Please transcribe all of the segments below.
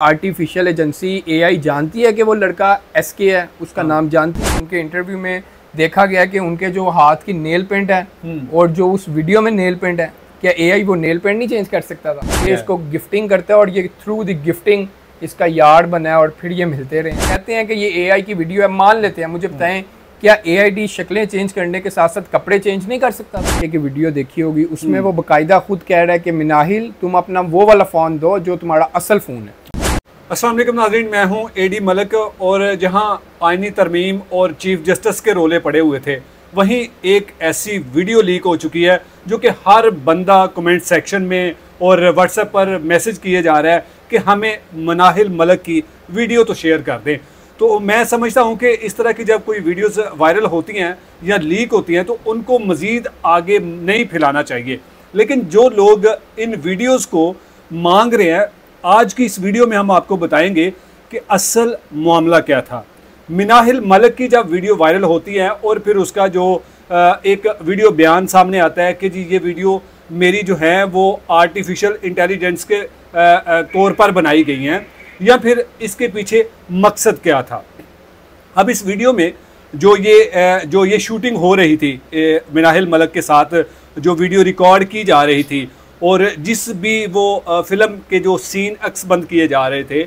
Artificial agency AI जानती है कि वो लड़का एसके है, उसका नाम जानती है। उनके इंटरव्यू में देखा गया कि उनके जो हाथ की नेल पेंट है और जो उस वीडियो में नेल पेंट है, क्या एआई वो नेल पेंट नहीं चेंज कर सकता था? ये इसको गिफ्टिंग करता है और ये थ्रू द गिफ्टिंग इसका यार बना है और फिर ये मिलते रहे। कहते हैं कि ये एआई की वीडियो है, मान लेते हैं। मुझे बताएं, क्या एआईडी शक्लें चेंज करने के साथ साथ कपड़े चेंज नहीं कर सकता? एक वीडियो देखी होगी, उसमें वो बाकायदा खुद कह रहा है कि मिनाहिल तुम अपना वो वाला फ़ोन दो जो तुम्हारा असल फ़ोन है। अस्सलाम वालेकुम नाज़रीन, मैं हूं एडी मलिक। और जहां आईनी तरमीम और चीफ जस्टिस के रोले पड़े हुए थे, वहीं एक ऐसी वीडियो लीक हो चुकी है जो कि हर बंदा कमेंट सेक्शन में और व्हाट्सएप पर मैसेज किए जा रहा है कि हमें मिनाहिल मलिक की वीडियो तो शेयर कर दें। तो मैं समझता हूं कि इस तरह की जब कोई वीडियोस वायरल होती हैं या लीक होती हैं तो उनको मज़ीद आगे नहीं फैलाना चाहिए। लेकिन जो लोग इन वीडियोस को मांग रहे हैं, आज की इस वीडियो में हम आपको बताएंगे कि असल मामला क्या था। मिनाहिल मलिक की जब वीडियो वायरल होती है और फिर उसका जो एक वीडियो बयान सामने आता है कि जी ये वीडियो मेरी जो है वो आर्टिफिशियल इंटेलिजेंस के तौर पर बनाई गई हैं, या फिर इसके पीछे मकसद क्या था। अब इस वीडियो में जो ये शूटिंग हो रही थी मिनाहिल मलिक के साथ, जो वीडियो रिकॉर्ड की जा रही थी और जिस भी वो फिल्म के जो सीन अक्सबंद किए जा रहे थे,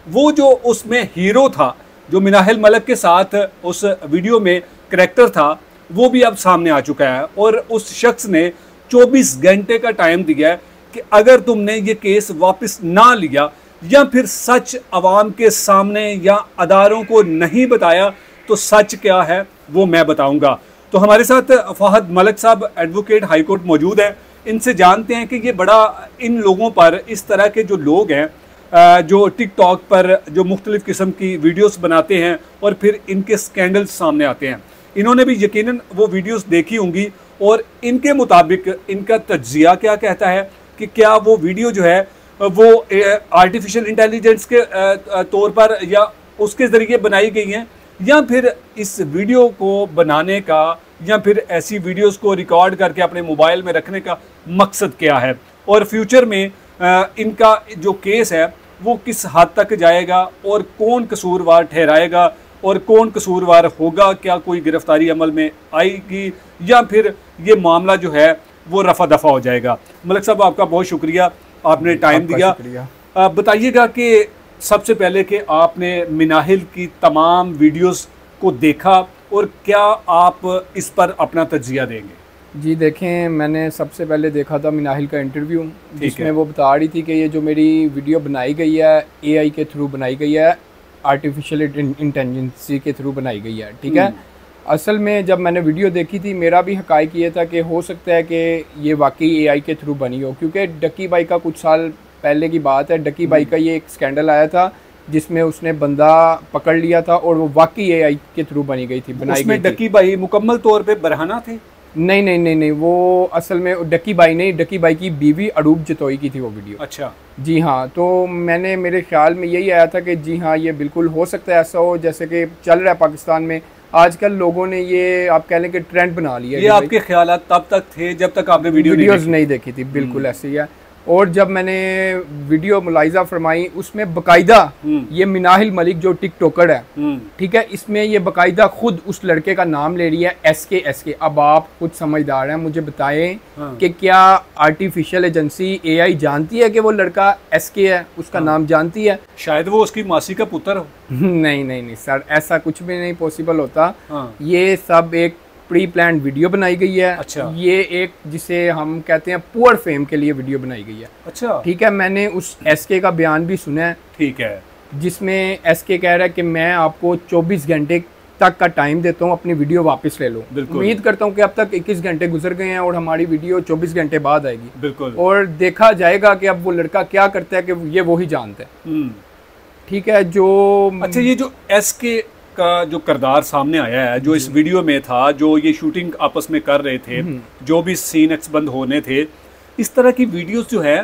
वो जो उसमें हीरो था, जो मिनाहिल मलिक के साथ उस वीडियो में करैक्टर था, वो भी अब सामने आ चुका है। और उस शख्स ने 24 घंटे का टाइम दिया है कि अगर तुमने ये केस वापस ना लिया या फिर सच आवाम के सामने या अदारों को नहीं बताया तो सच क्या है वो मैं बताऊंगा। तो हमारे साथ फहद मलिक साहब एडवोकेट हाई कोर्ट मौजूद है। इनसे जानते हैं कि ये बड़ा इन लोगों पर, इस तरह के जो लोग हैं जो टिकटॉक पर जो मुख्तलिफ़ किस्म की वीडियोस बनाते हैं और फिर इनके स्कैंडल्स सामने आते हैं, इन्होंने भी यकीनन वो वीडियोस देखी होंगी और इनके मुताबिक इनका तज्जिया क्या कहता है कि क्या वो वीडियो जो है वो आर्टिफिशियल इंटेलिजेंस के तौर पर या उसके ज़रिए बनाई गई हैं, या फिर इस वीडियो को बनाने का या फिर ऐसी वीडियोस को रिकॉर्ड करके अपने मोबाइल में रखने का मकसद क्या है, और फ्यूचर में इनका जो केस है वो किस हद तक जाएगा और कौन कसूरवार ठहराएगा और कौन कसूरवार होगा। क्या कोई गिरफ्तारी अमल में आएगी या फिर ये मामला जो है वो रफा दफा हो जाएगा। मलिक साहब, आपका बहुत शुक्रिया, आपने टाइम दिया। बताइएगा कि सबसे पहले कि आपने मिनाहिल की तमाम वीडियोस को देखा और क्या आप इस पर अपना तज्जिया देंगे? जी देखें, मैंने सबसे पहले देखा था मिनाहिल का इंटरव्यू, जिसमें वो बता रही थी कि ये जो मेरी वीडियो बनाई गई है एआई के थ्रू बनाई गई है, आर्टिफिशियल इंटेलिजेंस के थ्रू बनाई गई है। ठीक है, असल में जब मैंने वीडियो देखी थी मेरा भी हकायक ये था कि हो सकता है कि ये वाकई एआई के थ्रू बनी हो, क्योंकि डक्की भाई का कुछ साल पहले की बात है, डक्की भाई का ये एक स्कैंडल आया था जिसमें उसने बंदा पकड़ लिया था और वो वाकई एआई के थ्रू बनी गई थी, बनाई गई थी। डक्की भाई मुकम्मल तौर पे बरहाना थे? नहीं नहीं नहीं नहीं, वो असल में डक्की भाई नहीं, डक्की भाई की बीवी अडूब जतोई की थी वो वीडियो। अच्छा जी हाँ, तो मेरे ख्याल में यही आया था कि जी हाँ ये बिल्कुल हो सकता है ऐसा हो, जैसे कि चल रहा है पाकिस्तान में आजकल। लोगों ने ये आप कह लें कि ट्रेंड बना लिया। ये आपके ख्याल तब तक थे जब तक आपने वीडियोज़ नहीं देखी थी, बिल्कुल ऐसे ही है। और जब मैंने वीडियो मुलाहिजा फरमाई, उसमें बकायदा ये मिनाहिल मलिक जो टिकटॉकर है, ठीक है, इसमें ये बकायदा खुद उस लड़के का नाम ले रही है, एसके। अब आप खुद समझदार हैं, मुझे बताएं कि क्या आर्टिफिशियल एजेंसी एआई जानती है कि वो लड़का एसके है, उसका नाम जानती है? शायद वो उसकी मासी का पुत्र हो। नहीं नहीं नहीं सर, ऐसा कुछ भी नहीं पॉसिबल होता। ये सब एक प्री प्लान वीडियो बनाई गई है। अच्छा। ये एक जिसे हम कहते हैं पुअर फेम के लिए वीडियो बनाई गई है। अच्छा, ठीक है। मैंने उस एसके का बयान भी सुना है, ठीक है, जिसमें एसके कह रहा है कि मैं आपको 24 घंटे तक का टाइम देता हूँ, अपनी वीडियो वापस ले लो। उम्मीद करता हूँ कि अब तक 21 घंटे गुजर गए हैं और हमारी वीडियो 24 घंटे बाद आएगी। बिल्कुल। और देखा जाएगा कि अब वो लड़का क्या करता है, कि ये वो ही जानता है। ठीक है। जो अच्छा, ये जो एसके का जो किरदार सामने आया है, जो इस वीडियो में था, जो ये शूटिंग आपस में कर रहे थे, जो भी सीन अक्सबंद होने थे, इस तरह की वीडियोस जो है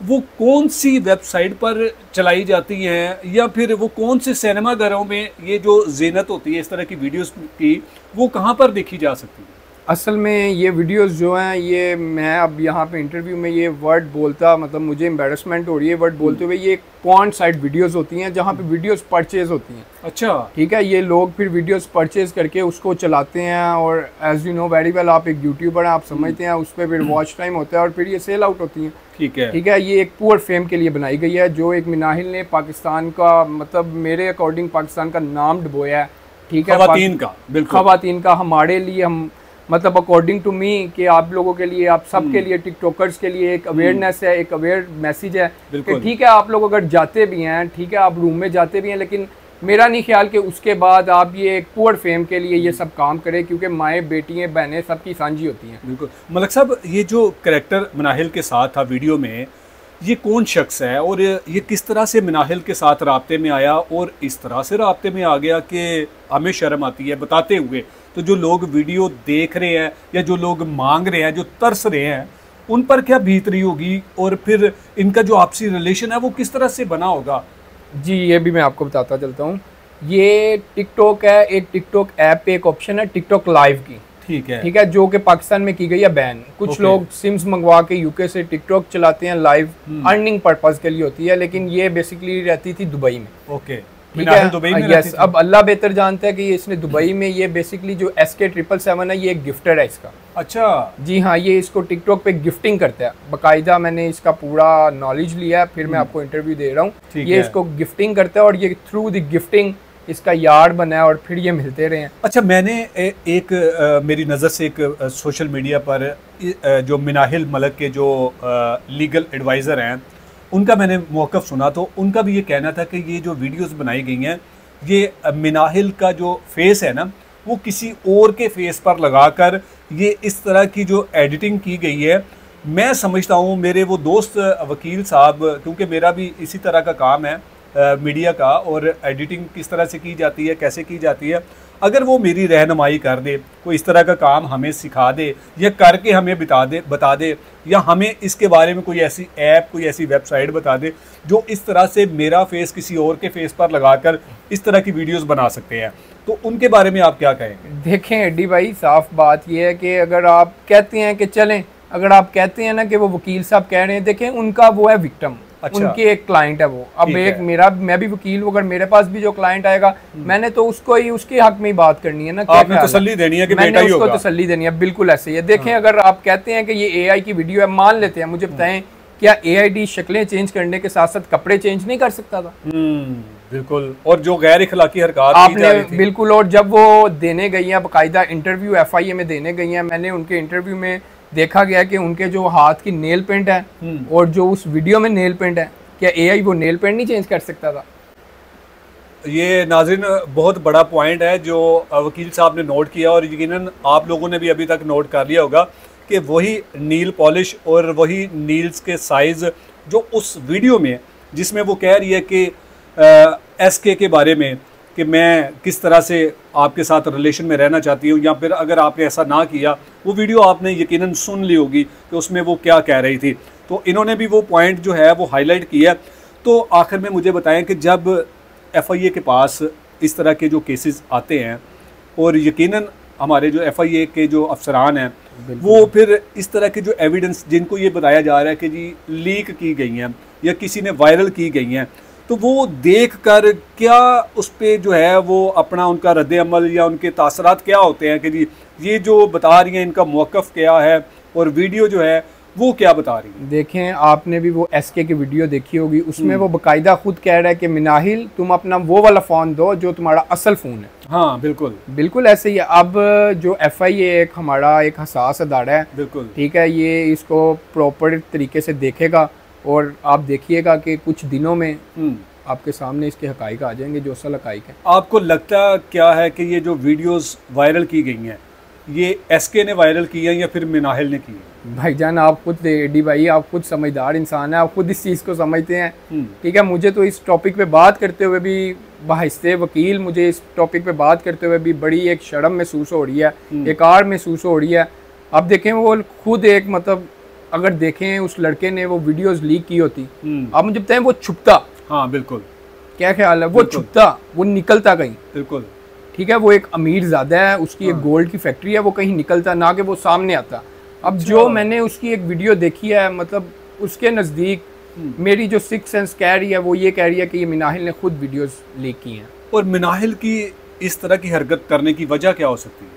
वो कौन सी वेबसाइट पर चलाई जाती हैं या फिर वो कौन से सिनेमा घरों में ये जो ज़ीनत होती है इस तरह की वीडियोस की, वो कहाँ पर देखी जा सकती है? असल में ये वीडियोस जो हैं, ये मैं अब यहाँ पे इंटरव्यू में ये वर्ड बोलता, मतलब मुझे एम्बेरसमेंट हो रही है वर्ड बोलते हुए। ये पॉइंट साइड वीडियोस होती हैं जहाँ पे वीडियोस परचेज होती हैं। अच्छा, ठीक है। ये लोग फिर वीडियोस परचेज करके उसको चलाते हैं, और as you know very well, आप एक यूट्यूबर हैं, आप समझते हैं, उस पर फिर वॉच टाइम होता है और फिर ये सेल आउट होती हैं। ठीक है, ठीक है। ये एक पुअर फेम के लिए बनाई गई है, जो एक मिनाहिल ने पाकिस्तान का, मतलब मेरे अकॉर्डिंग पाकिस्तान का नाम डुबोया है। ठीक है, खवातीन का, बिल्कुल खवातीन का, हमारे लिए, हम मतलब अकॉर्डिंग टू मी कि आप लोगों के लिए, आप सब के लिए, टिकटॉकर्स के लिए एक अवेयरनेस है, एक अवेयर मैसेज है कि ठीक है, आप लोग अगर जाते भी हैं, ठीक है, आप रूम में जाते भी हैं, लेकिन मेरा नहीं ख्याल कि उसके बाद आप ये एक पुअर फेम के लिए ये सब काम करें, क्योंकि माएँ, बेटियाँ, बहनें सबकी साझी होती हैं। बिल्कुल। मलक साहब, ये जो करैक्टर मिनाहिल के साथ था वीडियो में, ये कौन शख्स है और ये किस तरह से मिनाहिल के साथ राब्ते में आया और इस तरह से राब्ते में आ गया कि हमें शर्म आती है बताते हुए? तो जो लोग वीडियो देख रहे हैं या जो लोग मांग रहे हैं, जो तरस रहे हैं, उन पर क्या बीत रही होगी और फिर इनका जो आपसी रिलेशन है वो किस तरह से बना होगा? जी, ये भी मैं आपको बताता चलता हूँ। ये टिकटॉक है, एक टिकटॉक ऐप पे एक ऑप्शन है टिकटॉक लाइव की। ठीक है, ठीक है, जो कि पाकिस्तान में की गई है बैन। कुछ लोग सिम्स मंगवा के यूके से टिकटॉक चलाते हैं, लाइव अर्निंग पर्पस के लिए होती है, लेकिन ये बेसिकली रहती थी दुबई में। ओके, मिनाहिल दुबई में रहती थी। अब अल्लाह बेहतर जानता है कि इसने दुबई में, ये बेसिकली जो SK777 है, ये एक गिफ्टर है इसका। अच्छा, जी हाँ, ये इसको टिकटॉक पे गिफ्टिंग करता है बाकायदा। मैंने इसका पूरा नॉलेज लिया है, फिर मैं आपको इंटरव्यू दे रहा हूँ। ये इसको गिफ्टिंग करता है और ये थ्रू द गिफ्टिंग इसका यार बना है और फिर ये मिलते रहे हैं। अच्छा, मैंने मेरी नज़र से एक सोशल मीडिया पर जो मिनाहिल मलक के जो लीगल एडवाइज़र हैं, उनका मैंने मौक़िफ़ सुना, तो उनका भी ये कहना था कि ये जो वीडियोस बनाई गई हैं, ये मिनाहिल का जो फेस है ना, वो किसी और के फेस पर लगाकर ये इस तरह की जो एडिटिंग की गई है। मैं समझता हूँ, मेरे वो दोस्त वकील साहब, क्योंकि मेरा भी इसी तरह का काम है मीडिया का, और एडिटिंग किस तरह से की जाती है, कैसे की जाती है, अगर वो मेरी रहनुमाई कर दे, कोई इस तरह का काम हमें सिखा दे या करके हमें बता दे, या हमें इसके बारे में कोई ऐसी ऐप, कोई ऐसी वेबसाइट बता दे जो इस तरह से मेरा फेस किसी और के फेस पर लगाकर इस तरह की वीडियोस बना सकते हैं, तो उनके बारे में आप क्या कहेंगे? देखें एडी भाई, साफ बात यह है कि अगर आप कहते हैं कि चलें, अगर आप कहते हैं ना कि वो वकील साहब कह रहे हैं, देखें उनका वो है विक्टिम। अच्छा। उनके एक क्लाइंट है वो। अब एक मैं भी वकील हूँ, अगर मेरे पास भी जो क्लाइंट आएगा, मैंने तो उसको ही, उसके हक में ही बात करनी है ना। आपने तसल्ली देनी है कि बेटा ही होगा। उसको तसल्ली देनी है, बिल्कुल ऐसे ही है। देखें, अगर आप कहते हैं कि ये AI की वीडियो है, मान लेते हैं, मुझे बताएं, क्या AID शक्लें चेंज करने के साथ साथ कपड़े चेंज नहीं कर सकता था? बिल्कुल। और जो गैर इखलाकी हरकत आपने, बिल्कुल। और जब वो देने गई हैं, बाकायदा इंटरव्यू FIA में देने गई हैं, मैंने उनके इंटरव्यू में देखा गया कि उनके जो हाथ की नेल पेंट है और जो उस वीडियो में नेल पेंट है, क्या AI वो नेल पेंट नहीं चेंज कर सकता था? ये नाज़रीन बहुत बड़ा पॉइंट है जो वकील साहब ने नोट किया, और यकीनन आप लोगों ने भी अभी तक नोट कर लिया होगा कि वही नील पॉलिश और वही नील्स के साइज़ जो उस वीडियो में, जिसमें वो कह रही है कि SK के बारे में कि मैं किस तरह से आपके साथ रिलेशन में रहना चाहती हूँ, या फिर अगर आपने ऐसा ना किया, वो वीडियो आपने यकीनन सुन ली होगी कि उसमें वो क्या कह रही थी। तो इन्होंने भी वो पॉइंट जो है वो हाईलाइट किया। तो आखिर में मुझे बताएं कि जब FIA के पास इस तरह के जो केसेस आते हैं, और यकीनन हमारे जो FIA के जो अफसरान हैं, वो फिर इस तरह के जो एविडेंस जिनको ये बताया जा रहा है कि जी लीक की गई हैं या किसी ने वायरल की गई हैं, तो वो देख कर क्या उस पर जो है वो अपना उनका रद्द अमल या उनके तासरात क्या होते हैं कि जी ये जो बता रही हैं, इनका मौक़िफ़ क्या है और वीडियो जो है वो क्या बता रही है? देखें, आपने भी वो SK की वीडियो देखी होगी, उसमें वो बाकायदा खुद कह रहा है कि मिनाहिल, तुम अपना वो वाला फ़ोन दो जो तुम्हारा असल फ़ोन है। हाँ, बिल्कुल बिल्कुल ऐसे ही है। अब जो FIA एक हमारा एक हसास अदारा है, बिल्कुल ठीक है, ये इसको प्रॉपर तरीके से देखेगा, और आप देखिएगा कि कुछ दिनों में आपके सामने इसके हकाइक आ जाएंगे, जो असल हकाइक है। आपको लगता क्या है कि ये जो वीडियोस वायरल की गई हैं, ये SK ने वायरल की है या फिर मिनाहिल ने की है? भाईजान, आप खुद एडी भाई, आप खुद समझदार इंसान हैं, आप खुद इस चीज़ को समझते हैं। ठीक है, मुझे तो इस टॉपिक पे बात करते हुए भी, बाहिस्ते वकील, मुझे इस टॉपिक पे बात करते हुए भी बड़ी एक शर्म महसूस हो रही है, एक आड़ महसूस हो रही है। अब देखें, वो खुद एक, मतलब अगर देखें उस लड़के ने वो वीडियोस लीक की होती, आप मुझे बताएं वो छुपता? हाँ बिल्कुल। क्या ख्याल है? वो छुपता, वो निकलता कहीं? बिल्कुल। ठीक है, वो एक अमीर ज़्यादा है, उसकी एक गोल्ड की फैक्ट्री है, वो कहीं निकलता ना कि वो सामने आता। अब जो मैंने उसकी एक वीडियो देखी है, मतलब उसके नज़दीक मेरी जो सिक्स सेंस कह रही है वो ये कह रही है कि ये मिनाहिल ने खुद वीडियोस लीक की हैं। और मिनाहिल की इस तरह की हरकत करने की वजह क्या हो सकती है?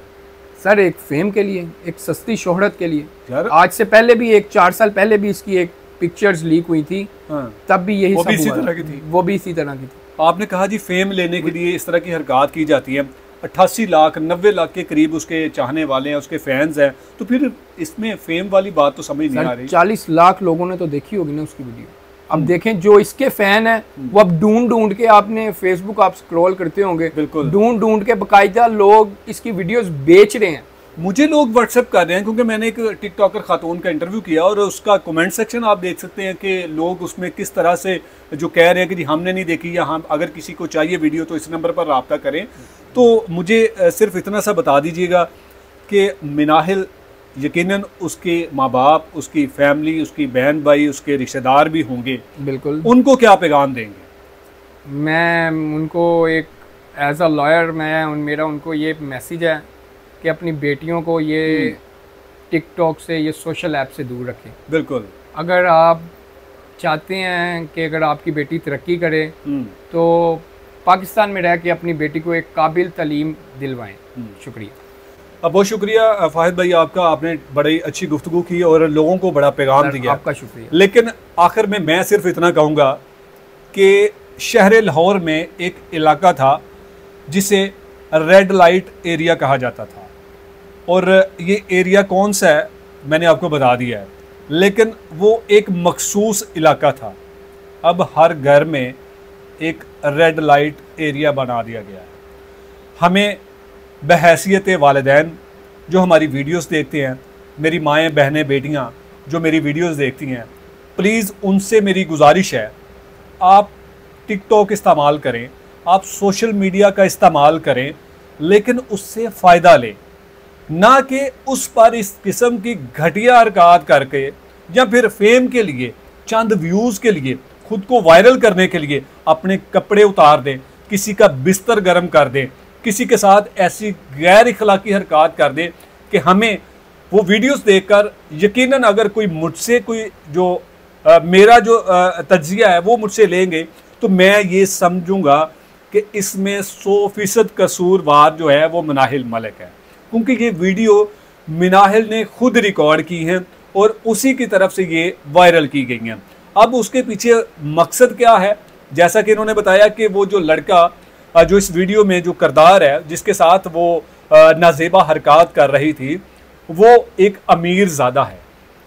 सर एक फेम के लिए, एक सस्ती शोहरत के लिए। यार आज से पहले भी 4 साल पहले भी इसकी एक पिक्चर्स लीक हुई थी, तब भी यही सब इसी हुआ तरह की थी। वो भी इसी तरह की थी। आपने कहा जी फेम लेने के लिए इस तरह की हरकत की जाती है। 88 लाख 90 लाख के करीब उसके चाहने वाले हैं, उसके फैंस हैं, तो फिर इसमें फेम वाली बात तो समझ नहीं आ रही। 40 लाख लोगों ने तो देखी होगी ना उसकी वीडियो। अब देखें जो इसके फैन है वो अब ढूंढ ढूंढ के, आपने फेसबुक आप स्क्रॉल करते होंगे, बिल्कुल ढूंढ ढूंढ के बाकायदा लोग इसकी वीडियोस बेच रहे हैं। मुझे लोग व्हाट्सएप कर रहे हैं क्योंकि मैंने एक टिकटॉकर खातून का इंटरव्यू किया और उसका कमेंट सेक्शन आप देख सकते हैं कि लोग उसमें किस तरह से जो कह रहे हैं कि जी हमने नहीं देखी, या हम अगर किसी को चाहिए वीडियो तो इस नंबर पर रब्ता करें। तो मुझे सिर्फ इतना सा बता दीजिएगा कि मिनाहिल यकीनन उसके माँ बाप, उसकी फैमिली, उसकी बहन भाई, उसके रिश्तेदार भी होंगे, बिल्कुल, उनको क्या पैगाम देंगे? मैं उनको एक एज अ लॉयर मेरा उनको ये मैसेज है कि अपनी बेटियों को ये टिकटॉक से, ये सोशल ऐप से दूर रखें। बिल्कुल, अगर आप चाहते हैं कि अगर आपकी बेटी तरक्की करे तो पाकिस्तान में रह के अपनी बेटी को एक काबिल तालीम दिलवाएं। शुक्रिया। अब बहुत शुक्रिया फाहिद भाई आपका, आपने बड़ी अच्छी गुफ्तगू की और लोगों को बड़ा पैगाम दिया। आपका शुक्रिया। लेकिन आखिर में मैं सिर्फ इतना कहूँगा कि शहर लाहौर में एक इलाका था जिसे रेड लाइट एरिया कहा जाता था, और ये एरिया कौन सा है मैंने आपको बता दिया है, लेकिन वो एक मखसूस इलाका था। अब हर घर में एक रेड लाइट एरिया बना दिया गया है। हमें बहैसियत वालिदैन जो हमारी वीडियोस देखते हैं, मेरी माएँ, बहनें, बेटियाँ जो मेरी वीडियोस देखती हैं, प्लीज़ उनसे मेरी गुजारिश है, आप टिकटॉक इस्तेमाल करें, आप सोशल मीडिया का इस्तेमाल करें, लेकिन उससे फ़ायदा लें, ना कि उस पर इस किस्म की घटिया हरकत करके या फिर फेम के लिए, चंद व्यूज़ के लिए, खुद को वायरल करने के लिए अपने कपड़े उतार दें, किसी का बिस्तर गर्म कर दें, किसी के साथ ऐसी गैर इखलाकी हरकत कर दें कि हमें वो वीडियोस देखकर यकीनन अगर कोई मुझसे कोई जो मेरा जो तज्जिया है वो मुझसे लेंगे तो मैं ये समझूंगा कि इसमें 100% कसूरवार जो है वो मिनाहिल मलिक है, क्योंकि ये वीडियो मिनाहिल ने खुद रिकॉर्ड की हैं और उसी की तरफ से ये वायरल की गई हैं। अब उसके पीछे मकसद क्या है, जैसा कि इन्होंने बताया कि वो जो लड़का जो इस वीडियो में जो किरदार है जिसके साथ वो नाजेबा हरकत कर रही थी, वो एक अमीर ज़्यादा है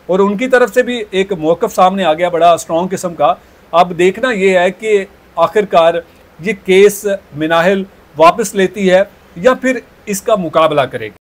और उनकी तरफ से भी एक मौक़िफ़ सामने आ गया बड़ा स्ट्रॉन्ग किस्म का। अब देखना ये है कि आखिरकार ये केस मिनाहिल वापस लेती है या फिर इसका मुकाबला करेगी।